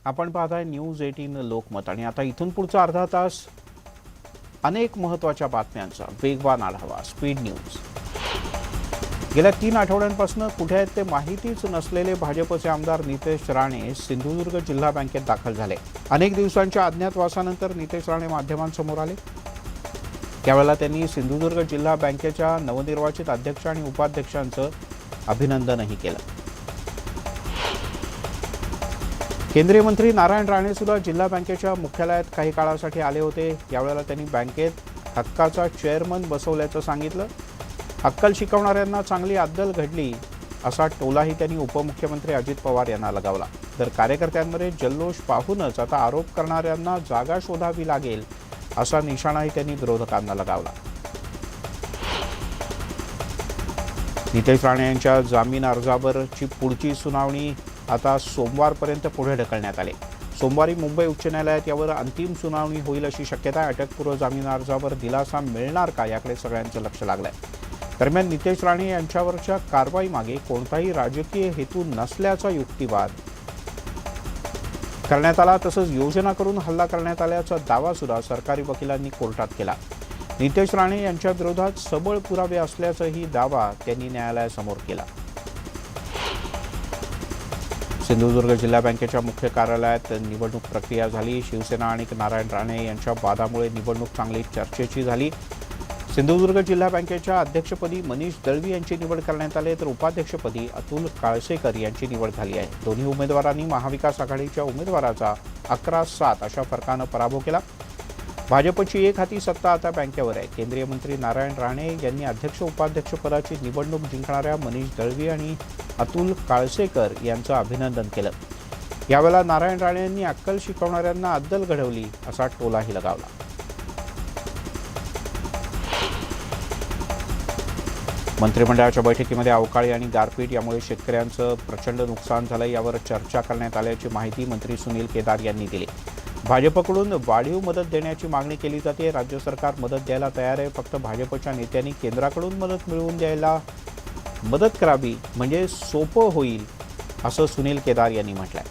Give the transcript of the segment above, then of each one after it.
आपण पाहताय न्यूज 18 लोकमत आणि आता इथून पुढचा अर्धा तास अनेक महत्त्वाच्या बातम्यांचा वेगवान आढावा स्पीड न्यूज। गेल्या 3 आठवड्यांपासून कुठे आहेत ते माहितीच नसलेले भाजपचे आमदार नितेश राणे सिंधुदुर्ग जिल्हा बँकेत दाखल झाले। अनेक दिवसांच्या अज्ञातवासानंतर नितेश राणे माध्यमांसमोर आले। त्यावेळेला त्यांनी सिंधुदुर्ग जिल्हा बँकेच्या नवनिर्वाचित अध्यक्ष आणि उपाध्यक्षांचं अभिनंदनही केलं। केंद्रीय मंत्री नारायण राणे सुद्धा जिल्हा बँकेच्या मुख्यालयात काही काळासाठी आले होते। यावेळेला त्यांनी बँकेत हक्काचा चेअरमन बसवल्याचं सांगितलं। अक्कल शिकवणाऱ्यांना चांगली अद्दल घडली असा टोलाही त्यांनी उपमुख्यमंत्री अजित पवार यांना लगावला। तर कार्यकर्त्यांमध्ये जल्लोष पाहूनच आता आरोप करणाऱ्यांना जागा शोधावी लागेल असा निशाणाही त्यांनी विरोधकांना लगावला। नितेश राणे यांच्या जामीन अर्जावरची पुढची सुनावणी आता सोमवारपर्यंत पुढे ढकलण्यात आले। सोमवारी मुंबई उच्च न्यायालयात यावर अंतिम सुनावणी होईल अशी शक्यता आहे। अटकपूर्व जामीन अर्जावर दिलासा मिळणार का याकडे सगळ्यांचं लक्ष लागलंय। दरम्यान नितेश राणे यांच्यावरच्या कारवाईमागे कोणताही राजकीय हेतू नसल्याचा युक्तिवाद करण्यात आला। तसंच योजना करून हल्ला करण्यात आल्याचा दावा सुद्धा सरकारी वकिलांनी कोर्टात केला। नितेश राणे यांच्या विरोधात सबळ पुरावे असल्याचाही दावा त्यांनी न्यायालयासमोर केला। सिंधुदुर्ग जिल्हा बँकेच्या मुख्य कार्यालयात निवडणूक प्रक्रिया झाली। शिवसेना आणि नारायण राणे यांच्या वादामुळे निवडणूक चांगली चर्चेची झाली। सिंधुदुर्ग जिल्हा बँकेच्या अध्यक्षपदी मनीष दळवी यांची निवड करण्यात आली, तर उपाध्यक्षपदी अतुल काळसेकर यांची निवड झाली आहे। दोन्ही उमेदवारांनी महाविकास आघाडीच्या उमेदवाराचा 11-7 अशा फरकानं पराभव केला। भाजपची एक हाती सत्ता आता बँकेवर आहे। केंद्रीय मंत्री नारायण राणे यांनी अध्यक्ष उपाध्यक्ष पदाची निवडणूक जिंकणाऱ्या मनीष दळवी आणि अतुल काळसेकर यांचं अभिनंदन केलं। यावेळेला नारायण राणे यांनी अक्कल शिकवणाऱ्यांना अद्दल घडवली असा टोलाही लगावला। मंत्रिमंडळाच्या बैठकीमध्ये अवकाळी आणि गारपीट यामुळे शेतकऱ्यांचं प्रचंड नुकसान झालं। यावर चर्चा करण्यात आल्याची माहिती मंत्री सुनील केदार यांनी दिली। भाजपकडून वाढीव मदत देण्याची मागणी केली जाते। राज्य सरकार मदत द्यायला तयार आहे, फक्त भाजपच्या नेत्यांनी केंद्राकडून मदत मिळवून द्यायला मदत करावी म्हणजे सोपं होईल असं सुनील केदार यांनी म्हटलंय।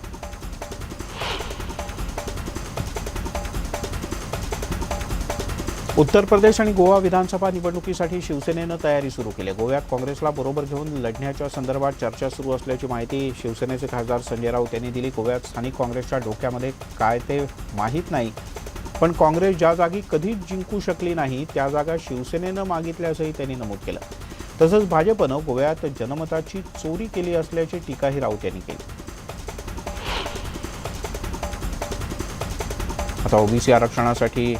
उत्तर प्रदेश आणि गोवा विधानसभा निवडणुकीसाठी शिवसेनेनं तयारी सुरू केली आहे। गोव्यात काँग्रेसला बरोबर घेऊन लढण्याच्या संदर्भात चर्चा सुरू असल्याची माहिती शिवसेनेचे खासदार संजय राऊत यांनी दिली। गोव्यात स्थानिक काँग्रेसच्या डोक्यामध्ये काय ते माहीत नाही, पण काँग्रेस ज्या जागी कधीच जिंकू शकली नाही त्या जागा शिवसेनेनं मागितल्याचंही त्यांनी नमूद केलं। तसंच भाजपनं गोव्यात जनमताची चोरी केली असल्याची टीकाही राऊत यांनी केली। आता ओबीसी आरक्षणासाठी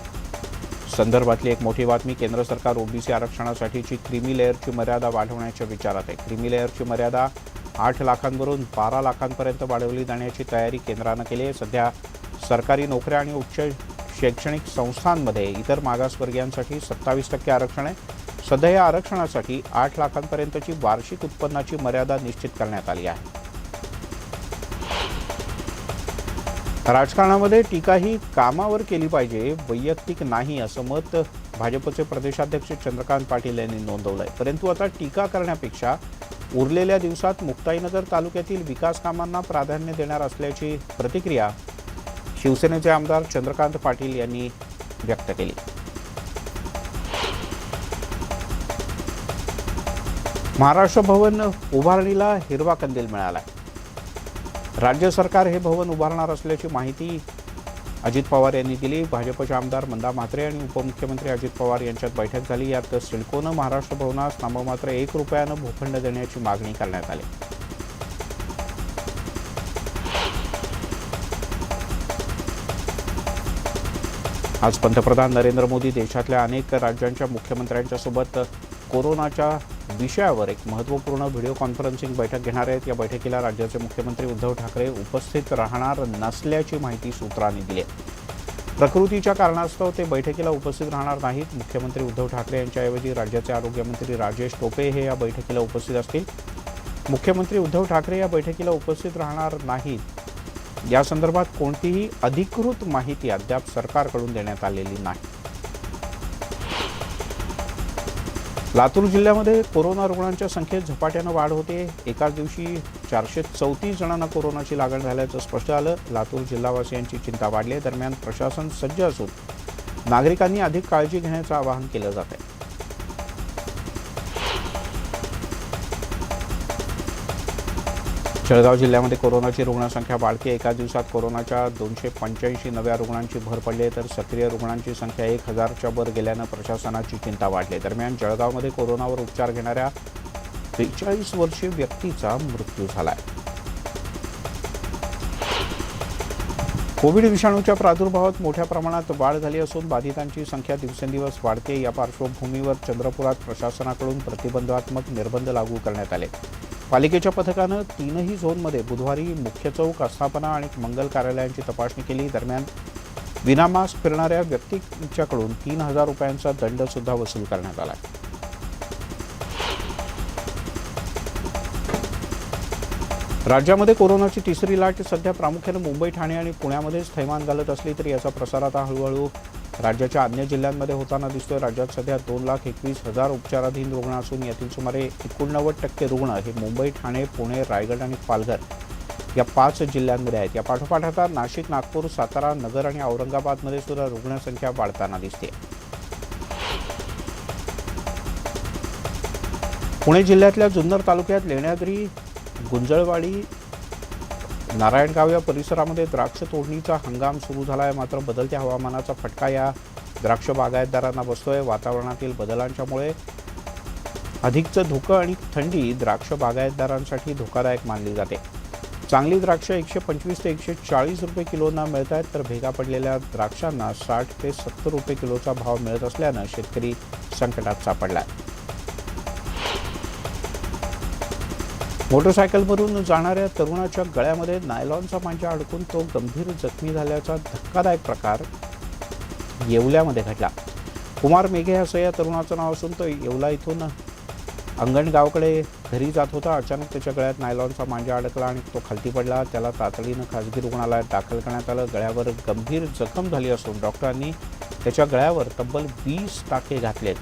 संदर्भातली एक मोठी बातमी। केंद्र सरकार ओबीसी आरक्षणासाठीची क्रीमी लेअरची मर्यादा वाढवण्याच्या विचारात आहे। क्रीमी लेअरची मर्यादा 8 लाखांवरून 12 लाखांपर्यंत वाढवली जाण्याची तयारी केंद्रानं केली आहे। सध्या सरकारी नोकऱ्या आणि उच्च शैक्षणिक संस्थांमध्ये इतर मागासवर्गीयांसाठी 27% आरक्षण आहे। सध्या या आरक्षणासाठी 8 लाखांपर्यंतची वार्षिक उत्पन्नाची मर्यादा निश्चित करण्यात आली आहे। राजकारणामध्ये टीका ही कामावर केली पाहिजे, वैयक्तिक नाही असं मत भाजपचे प्रदेशाध्यक्ष चंद्रकांत पाटील यांनी नोंदवलंय। परंतु आता टीका करण्यापेक्षा उरलेल्या दिवसात मुक्ताईनगर तालुक्यातील विकास कामांना प्राधान्य देणार असल्याची प्रतिक्रिया शिवसेनेचे आमदार चंद्रकांत पाटील यांनी व्यक्त केली। महाराष्ट्र भवन उभारणीला हिरवा कंदील मिळाला आहे। राज्य सरकार हे भवन उभारणार असल्याची माहिती अजित पवार यांनी दिली। भाजपचे आमदार मंदा म्हात्रे आणि उपमुख्यमंत्री अजित पवार यांच्यात बैठक झाली। यात सिडकोनं महाराष्ट्र भवनास नाममात्र 1 रुपयानं भूखंड देण्याची मागणी करण्यात आली। आज पंतप्रधान नरेंद्र मोदी देशातल्या अनेक राज्यांच्या मुख्यमंत्र्यांच्या सोबत कोरोनाच्या विषयावर एक महत्त्वपूर्ण व्हिडिओ कॉन्फरन्सिंग बैठक घेणार आहेत। या बैठकीला राज्याचे मुख्यमंत्री उद्धव ठाकरे उपस्थित राहणार नसल्याची माहिती सूत्रांनी दिली आहे। प्रकृतीच्या कारणास्तव ते बैठकीला उपस्थित राहणार नाहीत। मुख्यमंत्री उद्धव ठाकरे यांच्याऐवजी राज्याचे आरोग्यमंत्री राजेश टोपे हे या बैठकीला उपस्थित असतील। मुख्यमंत्री उद्धव ठाकरे या बैठकीला उपस्थित राहणार नाहीत या संदर्भात कोणतीही अधिकृत माहिती अद्याप सरकारकडून देण्यात आलेली नाही। लातूर जिल्ह्यामध्ये कोरोना रुग्णांच्या संख्येत झपाट्यानं वाढ होते। एकाच दिवशी 434 जणांना कोरोनाची लागण झाल्याचं स्पष्ट झालं. लातूर जिल्हावासियांची चिंता वाढली. दरम्यान प्रशासन सज्ज असून नागरिकांनी अधिक काळजी घेण्याचं आवाहन केलं जात आहे. जळगाव जिल्ह्यामध्ये कोरोनाची रुग्णसंख्या वाढते. एका दिवसात कोरोनाच्या 285 नव्या रुग्णांची भर पडली आहे, तर सक्रिय रुग्णांची संख्या 1000च्या वर गेल्यानं प्रशासनाची चिंता वाढली. दरम्यान जळगावमध्ये कोरोनावर उपचार घेणाऱ्या 43 वर्षीय व्यक्तीचा मृत्यू झालाय. कोविड विषाणूच्या प्रादुर्भावात मोठ्या प्रमाणात वाढ झाली असून बाधितांची संख्या दिवसेंदिवस वाढते. या पार्श्वभूमीवर चंद्रपुरात प्रशासनाकडून प्रतिबंधात्मक निर्बंध लागू करण्यात आले. पालिकेच्या पथकानं 3ही झोनमध्ये बुधवारी मुख्य चौक, आस्थापना आणि मंगल कार्यालयांची तपासणी केली. दरम्यान विनामास्क फिरणाऱ्या व्यक्तींच्याकडून 3000 रुपयांचा दंड सुद्धा वसूल करण्यात आला. राज्यामध्ये कोरोनाची तिसरी लाट सध्या प्रामुख्याने मुंबई, ठाणे आणि पुण्यामध्येच थैमान घालत असली तरी याचा प्रसार आता हळूहळू राज्याच्या अन्य जिल्ह्यांमध्ये होताना दिसतोय. राज्यात सध्या 2,21,000 उपचाराधीन रुग्ण असून यातील सुमारे 89% रुग्ण हे मुंबई, ठाणे, पुणे, रायगड आणि पालघर या 5 जिल्ह्यांमध्ये आहेत. या पाठोपाठ आता नाशिक, नागपूर, सातारा, नगर आणि औरंगाबादमध्ये सुद्धा रुग्णसंख्या वाढताना दिसते. पुणे जिल्ह्यातल्या जुन्नर तालुक्यात लेण्याद्री, गुंजळवाडी, नारायणगाव या परिसरामध्ये द्राक्ष तोडणीचा हंगाम सुरू झाला आहे. मात्र बदलत्या हवामानाचा फटका या द्राक्ष बागायतदारांना बसतोय. वातावरणातील बदलांच्यामुळे अधिकचं धुकं आणि थंडी द्राक्ष बागायतदारांसाठी धोकादायक मानली जाते. चांगली द्राक्ष 125 ते 140 रुपये किलोना मिळत आहेत, तर भेगा पडलेल्या द्राक्षांना 60 ते 70 रुपये किलोचा भाव मिळत असल्यानं शेतकरी संकटात सापडला आहे. मोटरसायकलवरून जाणाऱ्या तरुणाच्या गळ्यामध्ये नायलॉनचा मांजा अडकून तो गंभीर जखमी झाल्याचा धक्कादायक प्रकार येवल्यामध्ये घडला. कुमार मेघे असं या तरुणाचं नाव असून तो येवला इथून अंगणगावकडे घरी जात होता. अचानक त्याच्या गळ्यात नायलॉनचा मांजा अडकला आणि तो खालती पडला. त्याला तातडीनं खासगी रुग्णालयात दाखल करण्यात आलं. गळ्यावर गंभीर जखम झाली असून डॉक्टरांनी त्याच्या गळ्यावर तब्बल 20 टाके घातलेत.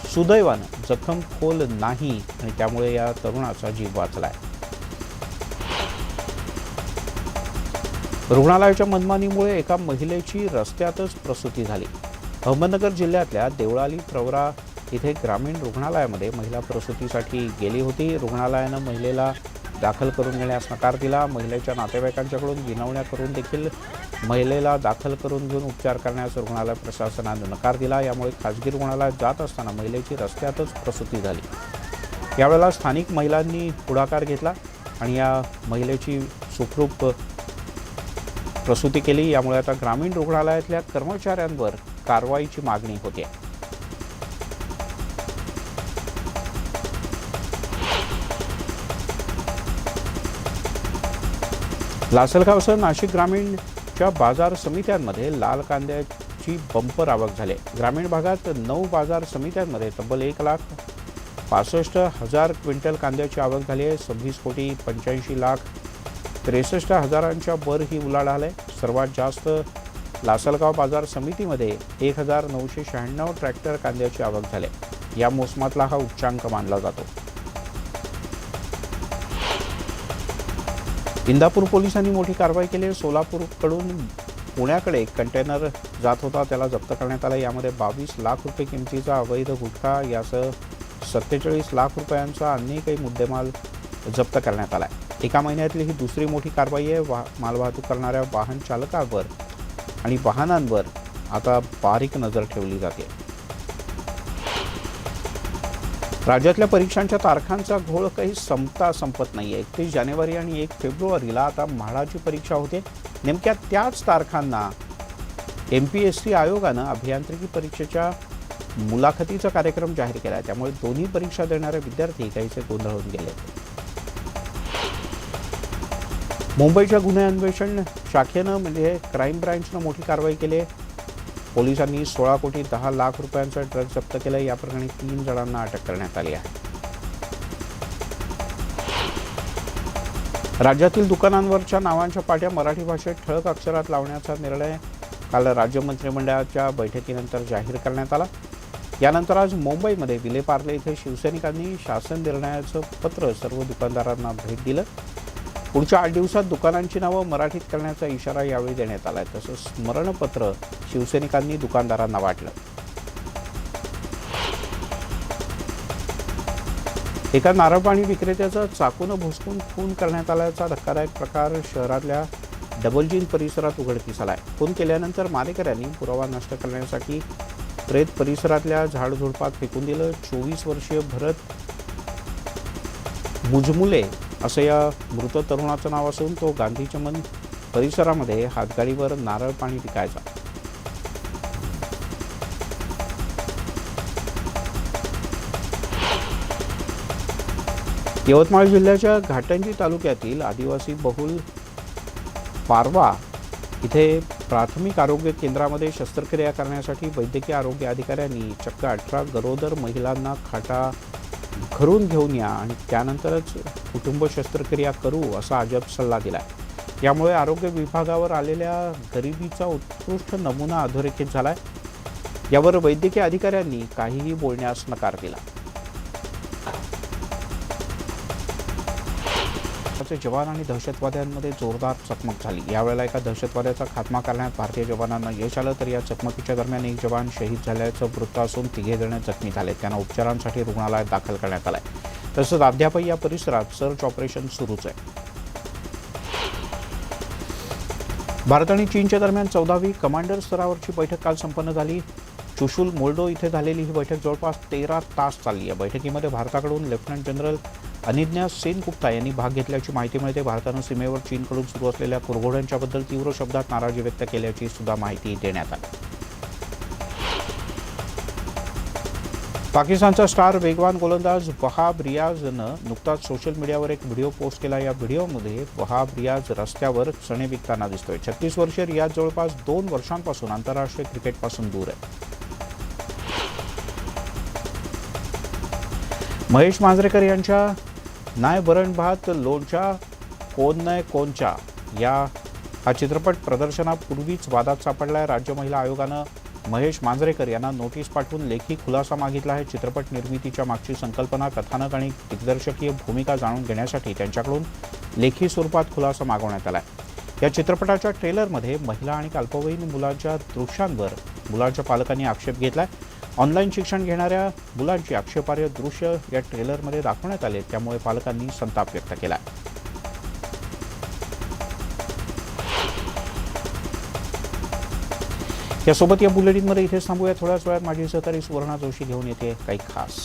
सुदैवानं जखम खोल नाही आणि त्यामुळे या तरुणाचा जीव वाचलाय. रुग्णालयाच्या मनमानीमुळे एका महिलेची रस्त्यातच प्रसूती झाली. अहमदनगर जिल्ह्यातल्या देवळाली प्रवरा इथे ग्रामीण रुग्णालयामध्ये महिला प्रसूतीसाठी गेली होती. रुग्णालयानं महिलेला दाखल करून घेण्यास नकार दिला. महिलेच्या नातेवाईकांच्याकडून विनवण्या करून देखील महिलेला दाखल करून घेऊन उपचार करण्यास रुग्णालय प्रशासनानं नकार दिला. यामुळे खासगी रुग्णालयात जात असताना महिलेची रस्त्यातच प्रसूती झाली. यावेळेला स्थानिक महिलांनी पुढाकार घेतला आणि या महिलेची सुखरूप प्रसूती केली. यामुळे आता ग्रामीण रुग्णालयातल्या कर्मचाऱ्यांवर कारवाईची मागणी होते. लासलगावसह नाशिक ग्रामीणच्या बाजार समित्यांमध्ये लाल कांद्याची बंपर आवक झाली. ग्रामीण भागात 9 बाजार समित्यांमध्ये तब्बल 1,65,000 क्विंटल कांद्याची आवक झाली आहे. 26,85,63,000च्या वर ही उलाढाल आहे. सर्वात जास्त लासलगाव बाजार समितीमध्ये 1,996 ट्रॅक्टर कांद्याची आवक झाली. या मोसमातला हा उच्चांक मानला जातो. इंदापूर पोलिसांनी मोठी कारवाई केली. सोलापूरकडून पुण्याकडे एक कंटेनर जात होता, त्याला जप्त करण्यात आला. यामध्ये 22 लाख रुपये किमतीचा अवैध गुटखा यासह 47 लाख रुपयांचा अन्य काही मुद्देमाल जप्त करण्यात आला. एका महिन्यातली ही दुसरी मोठी कारवाई आहे. मालवाहतूक करणाऱ्या वाहन चालकांवर आणि वाहनांवर आता बारीक नजर ठेवली जाते. राज्यातल्या परीक्षांच्या तारखांचा घोळ काही संपत नाहीये. 31 जानेवारी आणि 1 फेब्रुवारीला आता म्हाडाची परीक्षा होते. नेमक्या त्याच तारखांना MPSC आयोगानं अभियांत्रिकी परीक्षेच्या मुलाखतीचा कार्यक्रम जाहीर केला. त्यामुळे दोन्ही परीक्षा देणारे विद्यार्थी काहीसे गोंधळून गेले. मुंबईच्या गुन्हे अन्वेषण शाखेनं म्हणजे क्राईम ब्रँचनं मोठी कारवाई केली आहे. पोलिसांनी 16 कोटी 10 लाख रुपयांचा ड्रग्ज जप्त केलं. या प्रकरणी 3 जणांना अटक करण्यात आली आहे. राज्यातील दुकानांवरच्या नावांच्या पाट्या मराठी भाषेत ठळक अक्षरात लावण्याचा निर्णय काल राज्य मंत्रिमंडळाच्या बैठकीनंतर जाहीर करण्यात आला. यानंतर आज मुंबईमध्ये विलेपार्ले इथे शिवसैनिकांनी शासन निर्णयाचं पत्र सर्व दुकानदारांना भेट दिलं. पुढच्या 8 दिवसात दुकानांची नावं मराठीत करण्याचा इशारा यावेळी देण्यात आलाय. तसंच स्मरणपत्र शिवसैनिकांनी दुकानदारांना वाटलं. एका नारळ पाणी विक्रेत्याचा चाकूनं भुसकून खून करण्यात आल्याचा धक्कादायक प्रकार शहरातल्या डबलजीन परिसरात उघडकीस आलाय. खून केल्यानंतर मारेकऱ्यांनी पुरावा नष्ट करण्यासाठी प्रेत परिसरातल्या झाडझुडपात फेकून दिलं. 24 वर्षीय भरत मुजमुले असं या मृत तरुणाचं नाव असून तो गांधी चमन परिसरामध्ये हातगाडीवर नारळ पाणी विकायचा. यवतमाळ जिल्ह्याच्या घाटंजी तालुक्यातील आदिवासी बहुल पारवा इथे प्राथमिक आरोग्य केंद्रामध्ये शस्त्रक्रिया करण्यासाठी वैद्यकीय आरोग्य अधिकाऱ्यांनी चक्क 18 गरोदर महिलांना खाटा घरून घेऊन या आणि त्यानंतरच कुटुंब शस्त्रक्रिया करू असा अजब सल्ला दिला. यामुळे आरोग्य विभागावर आलेल्या गरिबीचा उत्कृष्ट नमुना अधोरेखित झालाय. यावर वैद्यकीय अधिकाऱ्यांनी काहीही बोलण्यास नकार दिला. जवान आणि दहशतवाद्यांमध्ये जोरदार चकमक झाली. यावेळेला एका दहशतवाद्याचा खात्मा करण्यात भारतीय जवानांना यश आलं. तर या चकमकीच्या दरम्यान एक जवान शहीद झाल्याचं वृत्त असून 3 जण जखमी झाले. त्यांना उपचारांसाठी रुग्णालयात दाखल करण्यात आलंय. तसंच अद्यापही या परिसरात सर्च ऑपरेशन सुरूच आहे. भारत आणि चीनच्या दरम्यान 14वी कमांडर स्तरावरची बैठक काल संपन्न झाली. चुशूल मोल्डो इथे झालेली ही बैठक जवळपास 13 तास चालली. या बैठकीमध्ये भारताकडून लेफ्टनंट जनरल अनिज्ञा सेनगुप्ता यांनी भाग घेतल्याची माहिती मिळते. भारतानं सीमेवर चीनकडून सुरू असलेल्या कुरघोड्यांच्याबद्दल तीव्र शब्दात नाराजी व्यक्त केल्याची सुद्धा माहिती देण्यात आली. पाकिस्तानचा स्टार वेगवान गोलंदाज वहाब रियाझनं नुकताच सोशल मीडियावर एक व्हिडिओ पोस्ट केला. या व्हिडिओमध्ये वहाब रियाझ रस्त्यावर चणे विकताना दिसतोय. 36 वर्षीय रियाझ जवळपास 2 वर्षांपासून आंतरराष्ट्रीय क्रिकेटपासून दूर आहे. महेश मांजरेकर यांच्या नाय वरण भात लोणच्या कोण नय कोणच्या हा चित्रपट प्रदर्शनापूर्वीच वादात सापडलाय. राज्य महिला आयोगानं महेश मांजरेकर यांना नोटीस पाठवून लेखी खुलासा मागितला आहे. चित्रपट निर्मितीच्या मागची संकल्पना, कथानक आणि दिग्दर्शकीय भूमिका जाणून घेण्यासाठी त्यांच्याकडून लेखी स्वरूपात खुलासा मागवण्यात आला आहे. या चित्रपटाच्या ट्रेलरमध्ये महिला आणि अल्पवयीन मुलांच्या दृश्यांवर मुलांच्या पालकांनी आक्षेप घेतलाय. ऑनलाईन शिक्षण घेणाऱ्या मुलांची आक्षेपार्ह दृश्य या ट्रेलरमध्ये दाखवण्यात आले. त्यामुळे पालकांनी संताप व्यक्त केला. यासोबत या बुलेटिनमध्ये इथेच थांबूया. थोड्याच वेळात माझी सहकारी सुवर्णा जोशी घेऊन येते काही खास.